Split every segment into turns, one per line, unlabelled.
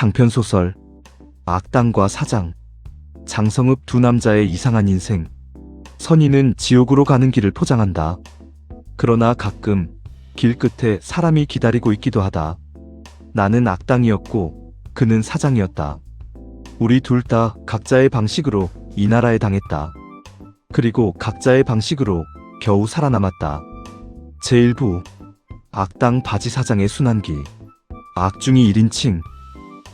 장편소설 악당과 사장. 장성읍 두 남자의 이상한 인생. 선의는 지옥으로 가는 길을 포장한다. 그러나 가끔 길 끝에 사람이 기다리고 있기도 하다. 나는 악당이었고 그는 사장이었다. 우리 둘 다 각자의 방식으로 이 나라에 당했다. 그리고 각자의 방식으로 겨우 살아남았다. 제1부 악당 바지 사장의 순환기. 악중이 1인칭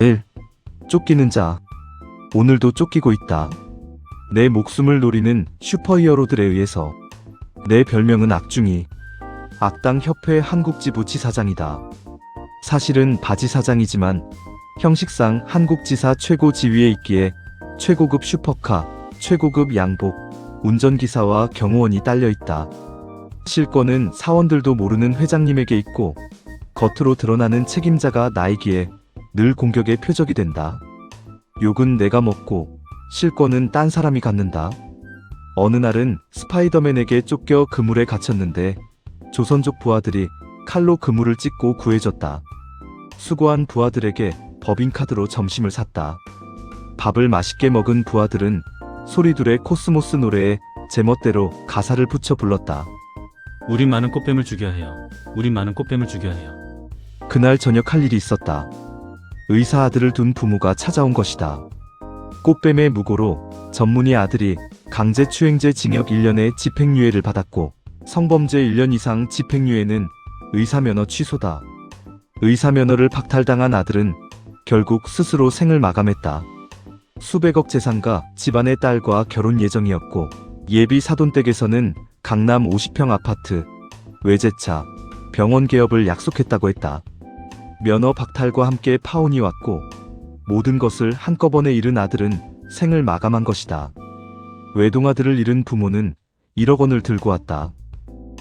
1. 쫓기는 자. 오늘도 쫓기고 있다. 내 목숨을 노리는 슈퍼히어로들에 의해서. 내 별명은 악중이. 악당 협회 한국지부 지사장이다. 사실은 바지 사장이지만 형식상 한국지사 최고 지위에 있기에 최고급 슈퍼카, 최고급 양복, 운전기사와 경호원이 딸려있다. 실권은 사원들도 모르는 회장님에게 있고 겉으로 드러나는 책임자가 나이기에 늘 공격의 표적이 된다. 욕은 내가 먹고 실권은 딴 사람이 갖는다. 어느 날은 스파이더맨에게 쫓겨 그물에 갇혔는데 조선족 부하들이 칼로 그물을 찢고 구해줬다. 수고한 부하들에게 법인카드로 점심을 샀다. 밥을 맛있게 먹은 부하들은 소리둘의 코스모스 노래에 제멋대로 가사를 붙여 불렀다.
우린 많은 꽃뱀을 죽여야 해요. 우린 많은 꽃뱀을 죽여야 해요.
그날 저녁 할 일이 있었다. 의사 아들을 둔 부모가 찾아온 것이다. 꽃뱀의 무고로 전문의 아들이 강제추행죄 징역 1년의 집행유예를 받았고 성범죄 1년 이상 집행유예는 의사면허 취소다. 의사면허를 박탈당한 아들은 결국 스스로 생을 마감했다. 수백억 재산과 집안의 딸과 결혼 예정이었고 예비 사돈댁에서는 강남 50평 아파트, 외제차, 병원 개업을 약속했다고 했다. 면허 박탈과 함께 파혼이 왔고 모든 것을 한꺼번에 잃은 아들은 생을 마감한 것이다. 외동아들을 잃은 부모는 1억 원을 들고 왔다.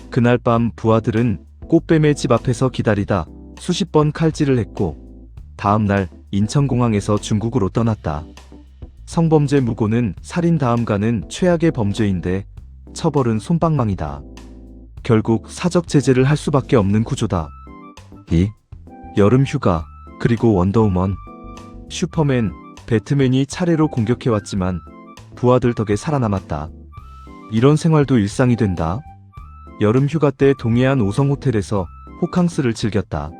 그날 밤 부하들은 꽃뱀의 집 앞에서 기다리다 수십 번 칼질을 했고 다음 날 인천공항에서 중국으로 떠났다. 성범죄 무고는 살인 다음 가는 최악의 범죄인데 처벌은 솜방망이다. 결국 사적 제재를 할 수밖에 없는 구조다. 2. 여름 휴가, 그리고 원더우먼. 슈퍼맨, 배트맨이 차례로 공격해왔지만 부하들 덕에 살아남았다. 이런 생활도 일상이 된다. 여름 휴가 때 동해안 5성 호텔에서 호캉스를 즐겼다.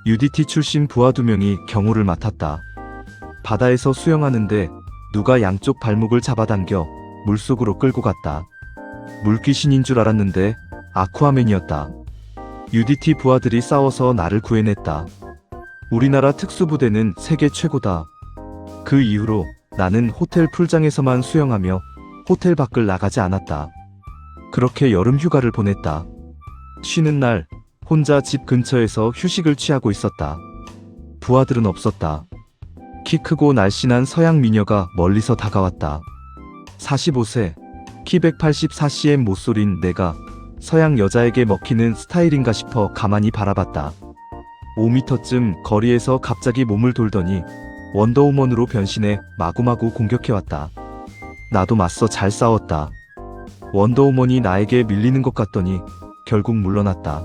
UDT 출신 부하 2명이 경호를 맡았다. 바다에서 수영하는데 누가 양쪽 발목을 잡아당겨 물속으로 끌고 갔다. 물귀신인 줄 알았는데 아쿠아맨이었다. UDT 부하들이 싸워서 나를 구해냈다. 우리나라 특수부대는 세계 최고다. 그 이후로 나는 호텔 풀장에서만 수영하며 호텔 밖을 나가지 않았다. 그렇게 여름 휴가를 보냈다. 쉬는 날 혼자 집 근처에서 휴식을 취하고 있었다. 부하들은 없었다. 키 크고 날씬한 서양 미녀가 멀리서 다가왔다. 45세, 키 184cm 못소린 내가 서양 여자에게 먹히는 스타일인가 싶어 가만히 바라봤다. 5m쯤 거리에서 갑자기 몸을 돌더니 원더우먼으로 변신해 마구마구 공격해왔다. 나도 맞서 잘 싸웠다. 원더우먼이 나에게 밀리는 것 같더니 결국 물러났다.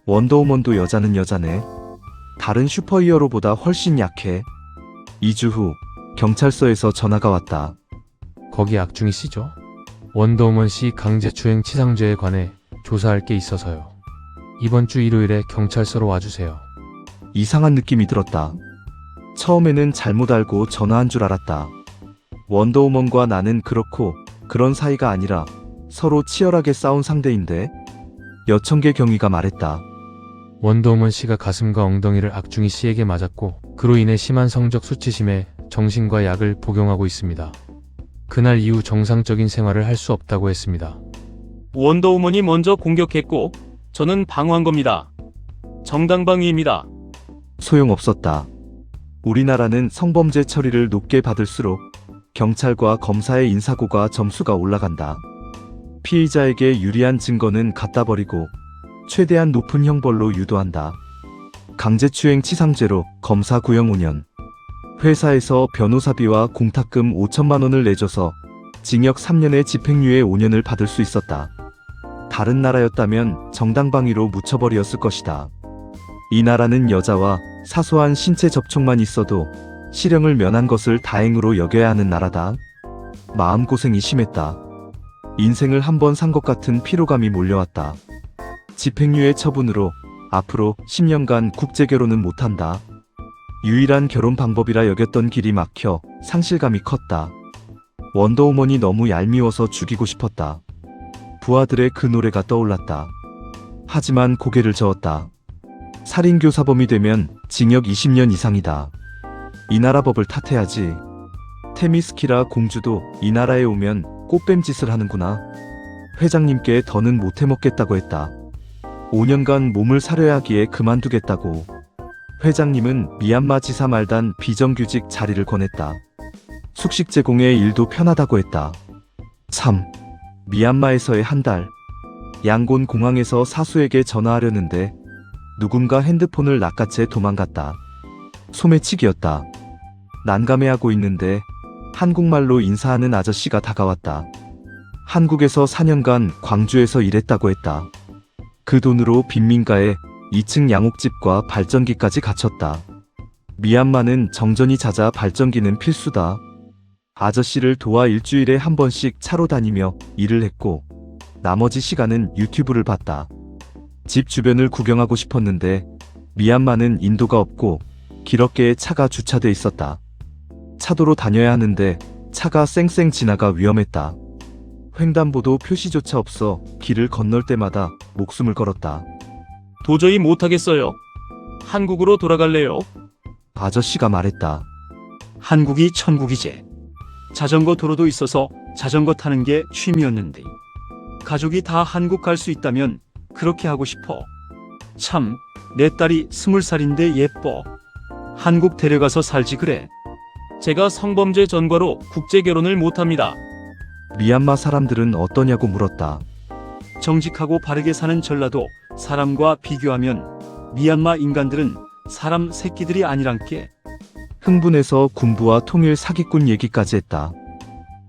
원더우먼도 여자는 여자네. 다른 슈퍼히어로보다 훨씬 약해. 2주 후 경찰서에서 전화가 왔다.
거기 악중이 씨죠? 원더우먼 씨 강제추행 치상죄에 관해 조사할 게 있어서요. 이번 주 일요일에 경찰서로 와주세요.
이상한 느낌이 들었다. 처음에는 잘못 알고 전화한 줄 알았다. 원더우먼과 나는 그렇고 그런 사이가 아니라 서로 치열하게 싸운 상대인데. 여청계 경위가 말했다.
원더우먼 씨가 가슴과 엉덩이를 악중이 씨에게 맞았고 그로 인해 심한 성적 수치심에 정신과 약을 복용하고 있습니다. 그날 이후 정상적인 생활을 할 수 없다고 했습니다.
원더우먼이 먼저 공격했고 저는 방어한 겁니다. 정당방위입니다.
소용없었다. 우리나라는 성범죄 처리를 높게 받을수록 경찰과 검사의 인사고가 점수가 올라간다. 피의자에게 유리한 증거는 갖다 버리고 최대한 높은 형벌로 유도한다. 강제추행 치상죄로 검사 구형 5년. 회사에서 변호사비와 공탁금 5천만 원을 내줘서 징역 3년에 집행유예 5년을 받을 수 있었다. 다른 나라였다면 정당방위로 묻혀버렸을 것이다. 이 나라는 여자와 사소한 신체 접촉만 있어도 실형을 면한 것을 다행으로 여겨야 하는 나라다. 마음고생이 심했다. 인생을 한 번 산 것 같은 피로감이 몰려왔다. 집행유예 처분으로 앞으로 10년간 국제결혼은 못한다. 유일한 결혼 방법이라 여겼던 길이 막혀 상실감이 컸다. 원더우먼이 너무 얄미워서 죽이고 싶었다. 부하들의 그 노래가 떠올랐다. 하지만 고개를 저었다. 살인교사범이 되면 징역 20년 이상이다. 이 나라 법을 탓해야지. 테미스키라 공주도 이 나라에 오면 꽃뱀짓을 하는구나. 회장님께 더는 못 해먹겠다고 했다. 5년간 몸을 사려야 하기에 그만두겠다고. 회장님은 미얀마 지사 말단 비정규직 자리를 권했다. 숙식 제공의 일도 편하다고 했다. 3. 미얀마에서의 한 달. 양곤 공항에서 사수에게 전화하려는데 누군가 핸드폰을 낚아채 도망갔다. 소매치기였다. 난감해하고 있는데 한국말로 인사하는 아저씨가 다가왔다. 한국에서 4년간 광주에서 일했다고 했다. 그 돈으로 빈민가에 2층 양옥집과 발전기까지 갖췄다. 미얀마는 정전이 잦아 발전기는 필수다. 아저씨를 도와 일주일에 한 번씩 차로 다니며 일을 했고 나머지 시간은 유튜브를 봤다. 집 주변을 구경하고 싶었는데 미얀마는 인도가 없고 길 어깨에 차가 주차돼 있었다. 차도로 다녀야 하는데 차가 쌩쌩 지나가 위험했다. 횡단보도 표시조차 없어 길을 건널 때마다 목숨을 걸었다.
도저히 못하겠어요. 한국으로 돌아갈래요.
아저씨가 말했다.
한국이 천국이제. 자전거 도로도 있어서 자전거 타는 게 취미였는데 가족이 다 한국 갈 수 있다면 그렇게 하고 싶어. 참, 내 딸이 20살인데 예뻐. 한국 데려가서 살지 그래. 제가 성범죄 전과로 국제결혼을 못합니다.
미얀마 사람들은 어떠냐고 물었다.
정직하고 바르게 사는 전라도 사람과 비교하면 미얀마 인간들은 사람 새끼들이 아니란께.
흥분해서 군부와 통일 사기꾼 얘기까지 했다.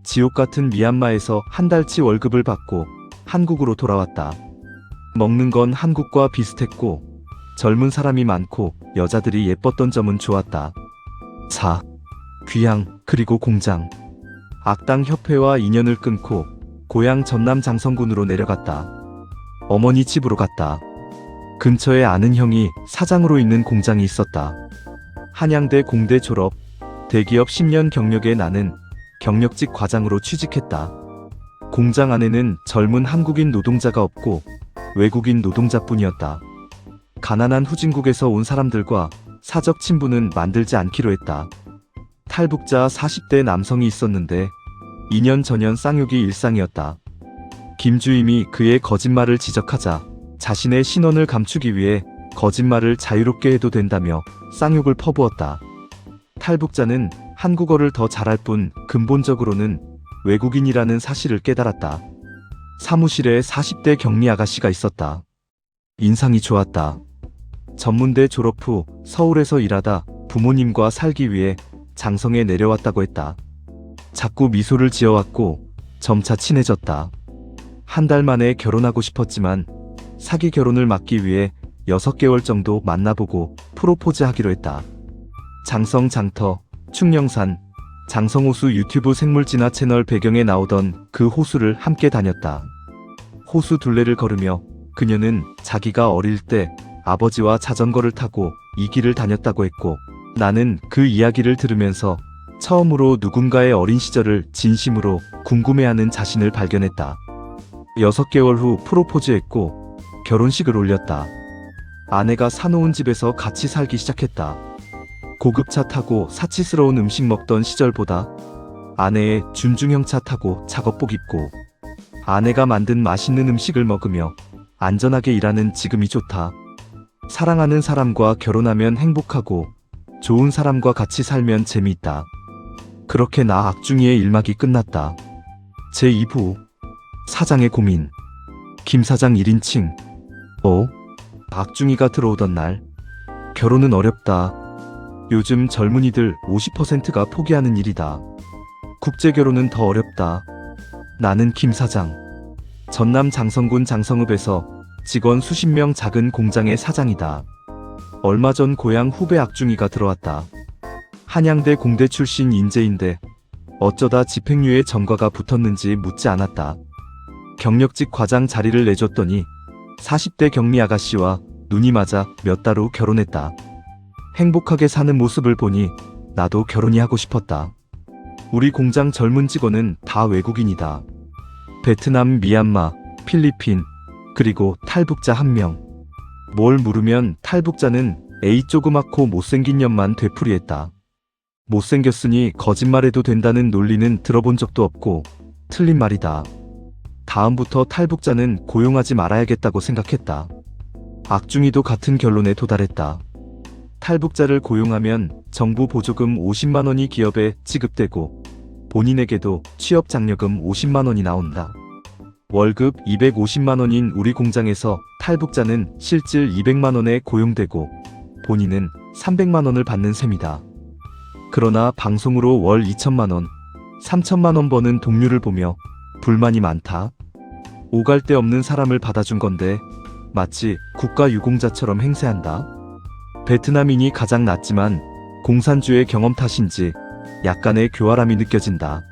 지옥 같은 미얀마에서 한 달치 월급을 받고 한국으로 돌아왔다. 먹는 건 한국과 비슷했고 젊은 사람이 많고 여자들이 예뻤던 점은 좋았다. 4. 귀향 그리고 공장. 악당 협회와 인연을 끊고 고향 전남 장성군으로 내려갔다. 어머니 집으로 갔다. 근처에 아는 형이 사장으로 있는 공장이 있었다. 한양대 공대 졸업, 대기업 10년 경력의 나는 경력직 과장으로 취직했다. 공장 안에는 젊은 한국인 노동자가 없고 외국인 노동자뿐이었다. 가난한 후진국에서 온 사람들과 사적 친분은 만들지 않기로 했다. 탈북자 40대 남성이 있었는데 2년 전년 쌍욕이 일상이었다. 김주임이 그의 거짓말을 지적하자 자신의 신원을 감추기 위해 거짓말을 자유롭게 해도 된다며 쌍욕을 퍼부었다. 탈북자는 한국어를 더 잘할 뿐 근본적으로는 외국인이라는 사실을 깨달았다. 사무실에 40대 격리 아가씨가 있었다. 인상이 좋았다. 전문대 졸업 후 서울에서 일하다 부모님과 살기 위해 장성에 내려왔다고 했다. 자꾸 미소를 지어왔고 점차 친해졌다. 한 달 만에 결혼하고 싶었지만 사기 결혼을 막기 위해 6개월 정도 만나보고 프로포즈 하기로 했다. 장성 장터, 충령산, 장성호수 유튜브 생물진화 채널 배경에 나오던 그 호수를 함께 다녔다. 호수 둘레를 걸으며 그녀는 자기가 어릴 때 아버지와 자전거를 타고 이 길을 다녔다고 했고 나는 그 이야기를 들으면서 처음으로 누군가의 어린 시절을 진심으로 궁금해하는 자신을 발견했다. 6개월 후 프로포즈했고 결혼식을 올렸다. 아내가 사놓은 집에서 같이 살기 시작했다. 고급차 타고 사치스러운 음식 먹던 시절보다 아내의 준중형 차 타고 작업복 입고 아내가 만든 맛있는 음식을 먹으며 안전하게 일하는 지금이 좋다. 사랑하는 사람과 결혼하면 행복하고 좋은 사람과 같이 살면 재미있다. 그렇게 나 악중이의 일막이 끝났다. 제2부 사장의 고민. 김 사장 1인칭. 악중이가 들어오던 날. 결혼은 어렵다. 요즘 젊은이들 50%가 포기하는 일이다. 국제결혼은 더 어렵다. 나는 김 사장. 전남 장성군 장성읍에서 직원 수십 명 작은 공장의 사장이다. 얼마 전 고향 후배 악중이가 들어왔다. 한양대 공대 출신 인재인데 어쩌다 집행유예 전과가 붙었는지 묻지 않았다. 경력직 과장 자리를 내줬더니 40대 격리 아가씨와 눈이 맞아 몇 달 후 결혼했다. 행복하게 사는 모습을 보니 나도 결혼이 하고 싶었다. 우리 공장 젊은 직원은 다 외국인이다. 베트남, 미얀마, 필리핀, 그리고 탈북자 1명. 뭘 물으면 탈북자는 에이 조그맣고 못생긴 년만 되풀이했다. 못생겼으니 거짓말해도 된다는 논리는 들어본 적도 없고 틀린 말이다. 다음부터 탈북자는 고용하지 말아야겠다고 생각했다. 악중이도 같은 결론에 도달했다. 탈북자를 고용하면 정부 보조금 50만 원이 기업에 지급되고 본인에게도 취업 장려금 50만 원이 나온다. 월급 250만 원인 우리 공장에서 탈북자는 실질 200만 원에 고용되고 본인은 300만 원을 받는 셈이다. 그러나 방송으로 월 2천만 원, 3천만 원 버는 동료를 보며 불만이 많다. 오갈 데 없는 사람을 받아준 건데 마치 국가 유공자처럼 행세한다. 베트남인이 가장 낫지만 공산주의 경험 탓인지 약간의 교활함이 느껴진다.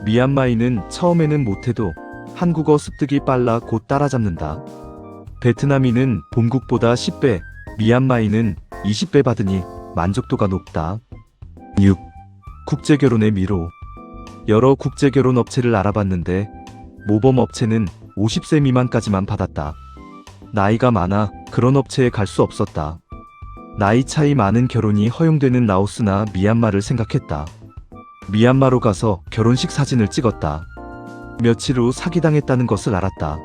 미얀마인은 처음에는 못해도 한국어 습득이 빨라 곧 따라잡는다. 베트남인은 본국보다 10배, 미얀마인은 20배 받으니 만족도가 높다. 6. 국제결혼의 미로. 여러 국제결혼 업체를 알아봤는데 모범 업체는 50세 미만까지만 받았다. 나이가 많아 그런 업체에 갈 수 없었다. 나이 차이 많은 결혼이 허용되는 라오스나 미얀마를 생각했다. 미얀마로 가서 결혼식 사진을 찍었다. 며칠 후 사기당했다는 것을 알았다.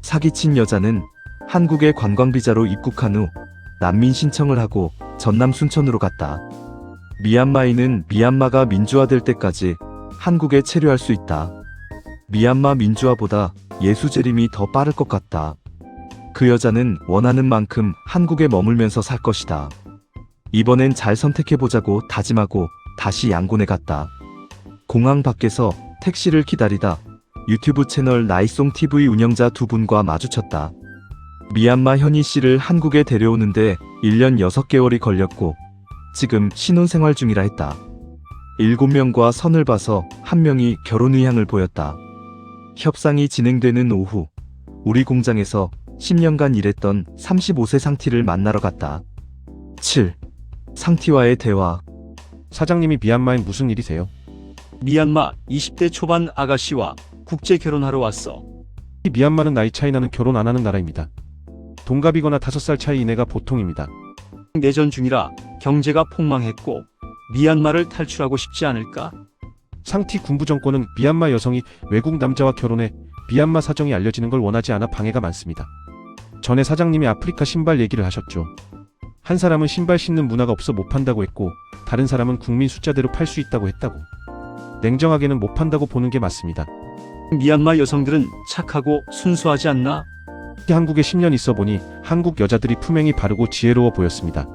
사기친 여자는 한국에 관광비자로 입국한 후 난민 신청을 하고 전남 순천으로 갔다. 미얀마인은 미얀마가 민주화될 때까지 한국에 체류할 수 있다. 미얀마 민주화보다 예수재림이 더 빠를 것 같다. 그 여자는 원하는 만큼 한국에 머물면서 살 것이다. 이번엔 잘 선택해보자고 다짐하고 다시 양곤에 갔다. 공항 밖에서 택시를 기다리다 유튜브 채널 나이송TV 운영자 두 분과 마주쳤다. 미얀마 현희 씨를 한국에 데려오는데 1년 6개월이 걸렸고 지금 신혼생활 중이라 했다. 7명과 선을 봐서 한 명이 결혼 의향을 보였다. 협상이 진행되는 오후 우리 공장에서 10년간 일했던 35세 상티를 만나러 갔다. 7. 상티와의 대화.
사장님이 미얀마엔 무슨 일이세요?
미얀마 20대 초반 아가씨와 국제 결혼하러 왔어.
이 미얀마는 나이 차이 나는 결혼 안 하는 나라입니다. 동갑이거나 5살 차이 이내가 보통입니다.
내전 중이라 경제가 폭망했고 미얀마를 탈출하고 싶지 않을까?
상티 군부 정권은 미얀마 여성이 외국 남자와 결혼해 미얀마 사정이 알려지는 걸 원하지 않아 방해가 많습니다. 전에 사장님이 아프리카 신발 얘기를 하셨죠. 한 사람은 신발 신는 문화가 없어 못 판다고 했고 다른 사람은 국민 숫자대로 팔 수 있다고 했다고. 냉정하게는 못 판다고 보는 게 맞습니다.
미얀마 여성들은 착하고 순수하지 않나?
한국에 10년 있어 보니 한국 여자들이 품행이 바르고 지혜로워 보였습니다.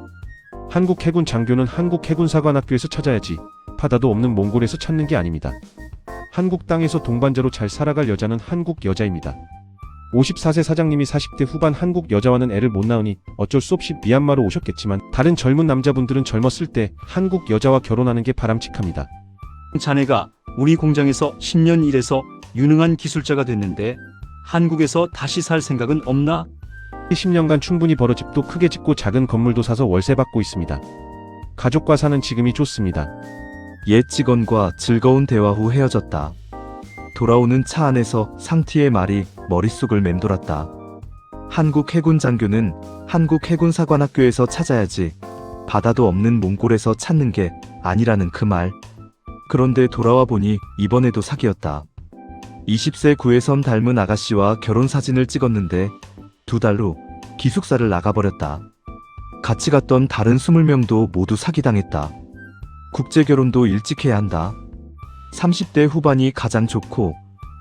한국 해군 장교는 한국 해군사관학교에서 찾아야지 바다도 없는 몽골에서 찾는 게 아닙니다. 한국 땅에서 동반자로 잘 살아갈 여자는 한국 여자입니다. 54세 사장님이 40대 후반 한국 여자와는 애를 못 낳으니 어쩔 수 없이 미얀마로 오셨겠지만 다른 젊은 남자분들은 젊었을 때 한국 여자와 결혼하는 게 바람직합니다.
자네가 우리 공장에서 10년 일해서 유능한 기술자가 됐는데 한국에서 다시 살 생각은 없나?
10년간 충분히 벌어 집도 크게 짓고 작은 건물도 사서 월세 받고 있습니다. 가족과 사는 지금이 좋습니다.
옛 직원과 즐거운 대화 후 헤어졌다. 돌아오는 차 안에서 상티의 말이 머릿속을 맴돌았다. 한국 해군 장교는 한국 해군사관학교에서 찾아야지 바다도 없는 몽골에서 찾는 게 아니라는 그 말. 그런데 돌아와 보니 이번에도 사기였다. 20세 구혜선 닮은 아가씨와 결혼 사진을 찍었는데 2달 후 기숙사를 나가버렸다. 같이 갔던 다른 20명도 모두 사기당했다. 국제결혼도 일찍 해야 한다. 30대 후반이 가장 좋고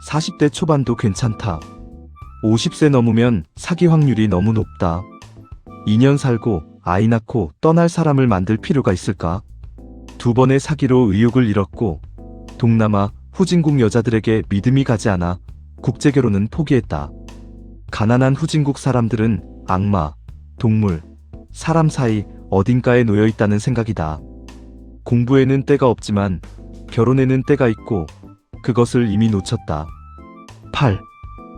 40대 초반도 괜찮다. 50세 넘으면 사기 확률이 너무 높다. 2년 살고 아이 낳고 떠날 사람을 만들 필요가 있을까? 2번의 사기로 의욕을 잃었고 동남아 후진국 여자들에게 믿음이 가지 않아 국제결혼은 포기했다. 가난한 후진국 사람들은 악마, 동물, 사람 사이 어딘가에 놓여 있다는 생각이다. 공부에는 때가 없지만 결혼에는 때가 있고 그것을 이미 놓쳤다. 8.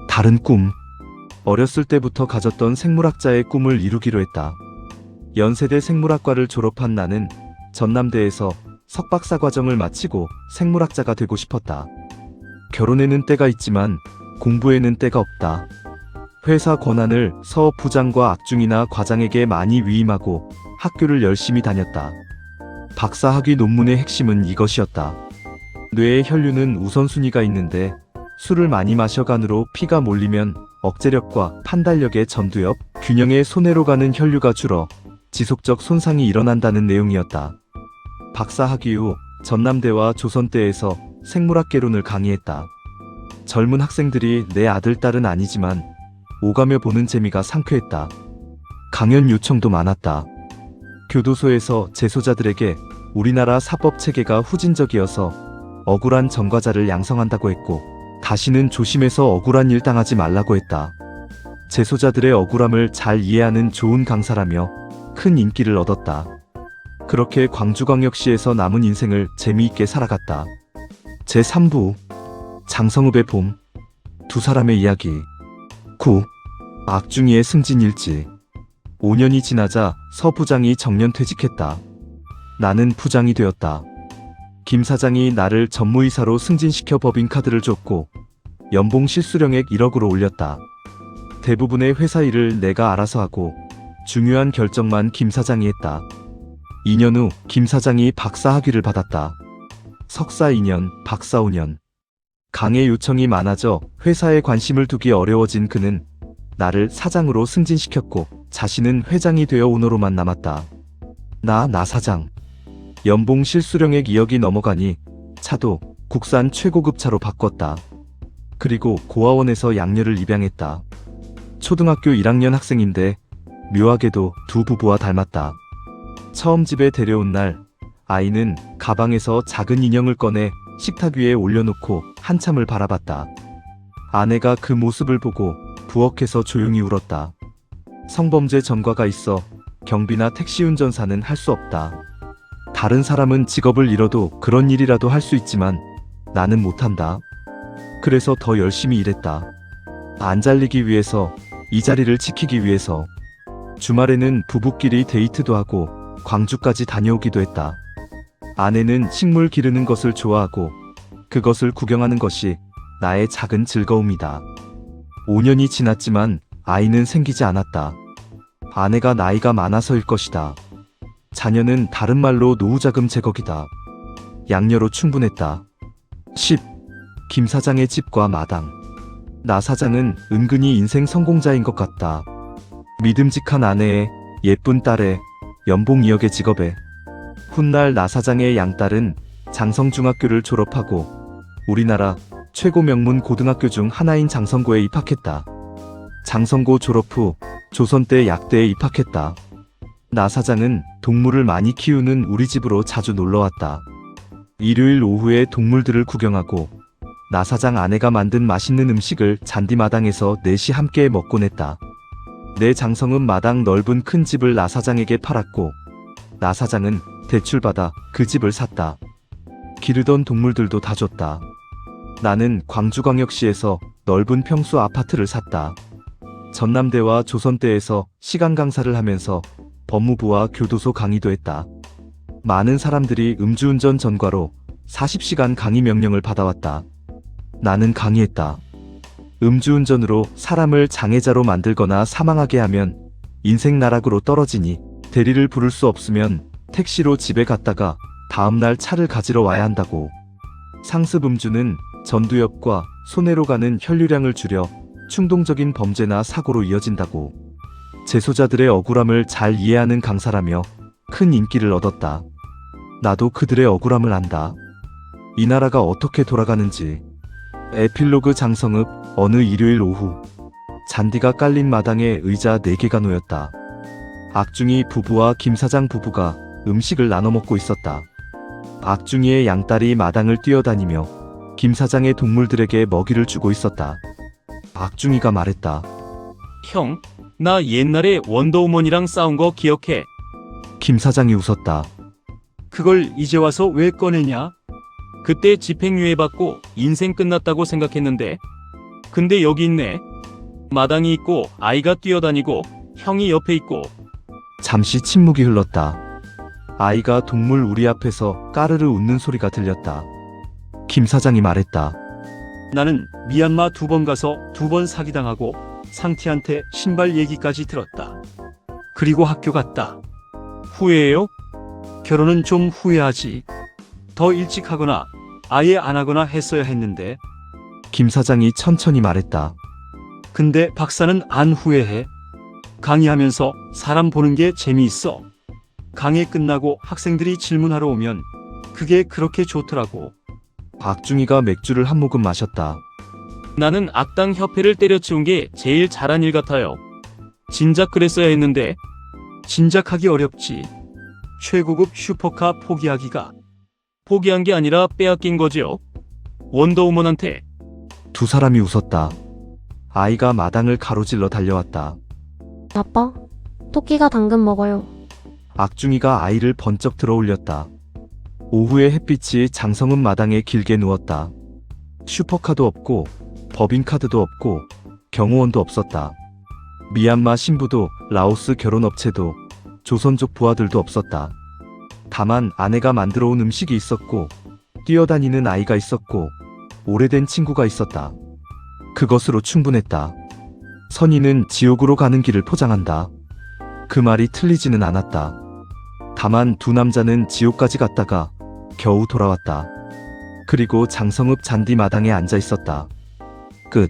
다른 꿈. 어렸을 때부터 가졌던 생물학자의 꿈을 이루기로 했다. 연세대 생물학과를 졸업한 나는 전남대에서 석박사 과정을 마치고 생물학자가 되고 싶었다. 결혼에는 때가 있지만 공부에는 때가 없다. 회사 권한을 서 부장과 악중이나 과장에게 많이 위임하고 학교를 열심히 다녔다. 박사 학위 논문의 핵심은 이것이었다. 뇌의 혈류는 우선순위가 있는데 술을 많이 마셔 간으로 피가 몰리면 억제력과 판단력의 전두엽, 균형의 손해로 가는 혈류가 줄어 지속적 손상이 일어난다는 내용이었다. 박사 학위 후 전남대와 조선대에서 생물학개론을 강의했다. 젊은 학생들이 내 아들, 딸은 아니지만 오가며 보는 재미가 상쾌했다. 강연 요청도 많았다. 교도소에서 재소자들에게 우리나라 사법 체계가 후진적이어서 억울한 전과자를 양성한다고 했고 다시는 조심해서 억울한 일 당하지 말라고 했다. 재소자들의 억울함을 잘 이해하는 좋은 강사라며 큰 인기를 얻었다. 그렇게 광주광역시에서 남은 인생을 재미있게 살아갔다. 제3부 장성읍의 봄. 두 사람의 이야기. 9. 악중이의 승진일지. 5년이 지나자 서 부장이 정년퇴직했다. 나는 부장이 되었다. 김 사장이 나를 전무이사로 승진시켜 법인카드를 줬고 연봉 실수령액 1억으로 올렸다. 대부분의 회사 일을 내가 알아서 하고 중요한 결정만 김 사장이 했다. 2년 후 김 사장이 박사 학위를 받았다. 석사 2년, 박사 5년. 강의 요청이 많아져 회사에 관심을 두기 어려워진 그는 나를 사장으로 승진시켰고 자신은 회장이 되어 오너로만 남았다. 나 사장. 연봉 실수령액 2억이 넘어가니 차도 국산 최고급 차로 바꿨다. 그리고 고아원에서 양녀를 입양했다. 초등학교 1학년 학생인데 묘하게도 두 부부와 닮았다. 처음 집에 데려온 날 아이는 가방에서 작은 인형을 꺼내 식탁 위에 올려놓고 한참을 바라봤다. 아내가 그 모습을 보고 부엌에서 조용히 울었다. 성범죄 전과가 있어 경비나 택시 운전사는 할 수 없다. 다른 사람은 직업을 잃어도 그런 일이라도 할 수 있지만 나는 못한다. 그래서 더 열심히 일했다. 안 잘리기 위해서, 이 자리를 지키기 위해서. 주말에는 부부끼리 데이트도 하고 광주까지 다녀오기도 했다. 아내는 식물 기르는 것을 좋아하고 그것을 구경하는 것이 나의 작은 즐거움이다. 5년이 지났지만 아이는 생기지 않았다. 아내가 나이가 많아서일 것이다. 자녀는 다른 말로 노후자금 제거기다. 양녀로 충분했다. 10. 김 사장의 집과 마당. 나 사장은 은근히 인생 성공자인 것 같다. 믿음직한 아내에 예쁜 딸에 연봉 2억의 직업에. 훗날 나 사장의 양딸은 장성중학교를 졸업하고 우리나라 최고 명문 고등학교 중 하나인 장성고에 입학했다. 장성고 졸업 후 조선대 약대에 입학했다. 나 사장은 동물을 많이 키우는 우리 집으로 자주 놀러왔다. 일요일 오후에 동물들을 구경하고 나 사장 아내가 만든 맛있는 음식을 잔디마당에서 넷이 함께 먹곤 했다. 내 장성읍 마당 넓은 큰 집을 나 사장에게 팔았고 나 사장은 대출받아 그 집을 샀다. 기르던 동물들도 다 줬다. 나는 광주광역시에서 넓은 평수 아파트를 샀다. 전남대와 조선대에서 시간 강사를 하면서 법무부와 교도소 강의도 했다. 많은 사람들이 음주운전 전과로 40시간 강의 명령을 받아왔다. 나는 강의했다. 음주운전으로 사람을 장애자로 만들거나 사망하게 하면 인생 나락으로 떨어지니 대리를 부를 수 없으면 택시로 집에 갔다가 다음날 차를 가지러 와야 한다고. 상습 음주는 전두엽과 손해로 가는 혈류량을 줄여 충동적인 범죄나 사고로 이어진다고. 재소자들의 억울함을 잘 이해하는 강사라며 큰 인기를 얻었다. 나도 그들의 억울함을 안다. 이 나라가 어떻게 돌아가는지. 에필로그 장성읍. 어느 일요일 오후 잔디가 깔린 마당에 의자 4개가 놓였다. 악중이 부부와 김 사장 부부가 음식을 나눠 먹고 있었다. 악중이의 양딸이 마당을 뛰어다니며 김 사장의 동물들에게 먹이를 주고 있었다. 악중이가 말했다.
형,
나 옛날에 원더우먼이랑 싸운 거 기억해.
김 사장이 웃었다.
그걸 이제 와서 왜 꺼내냐?
그때 집행유예 받고 인생 끝났다고 생각했는데. 근데 여기 있네. 마당이 있고 아이가 뛰어다니고 형이 옆에 있고.
잠시 침묵이 흘렀다. 아이가 동물 우리 앞에서 까르르 웃는 소리가 들렸다. 김 사장이 말했다.
나는 미얀마 2번 가서 2번 사기당하고 상티한테 신발 얘기까지 들었다. 그리고 학교 갔다.
후회해요?
결혼은 좀 후회하지. 더 일찍 하거나 아예 안 하거나 했어야 했는데.
김 사장이 천천히 말했다.
근데 박사는 안 후회해. 강의하면서 사람 보는 게 재미있어. 강의 끝나고 학생들이 질문하러 오면 그게 그렇게 좋더라고.
박중희가 맥주를 한 모금 마셨다.
나는 악당 협회를 때려치운 게 제일 잘한 일 같아요. 진작 그랬어야 했는데.
진작하기 어렵지. 최고급 슈퍼카 포기하기가.
포기한 게 아니라 빼앗긴 거지요. 원더우먼한테.
두 사람이 웃었다. 아이가 마당을 가로질러 달려왔다.
아빠, 토끼가 당근 먹어요.
악중이가 아이를 번쩍 들어 올렸다. 오후의 햇빛이 장성은 마당에 길게 누웠다. 슈퍼카도 없고 법인카드도 없고 경호원도 없었다. 미얀마 신부도 라오스 결혼업체도 조선족 부하들도 없었다. 다만 아내가 만들어 온 음식이 있었고 뛰어다니는 아이가 있었고 오래된 친구가 있었다. 그것으로 충분했다. 선인은 지옥으로 가는 길을 포장한다. 그 말이 틀리지는 않았다. 다만 두 남자는 지옥까지 갔다가 겨우 돌아왔다. 그리고 장성읍 잔디 마당에 앉아 있었다. 끝.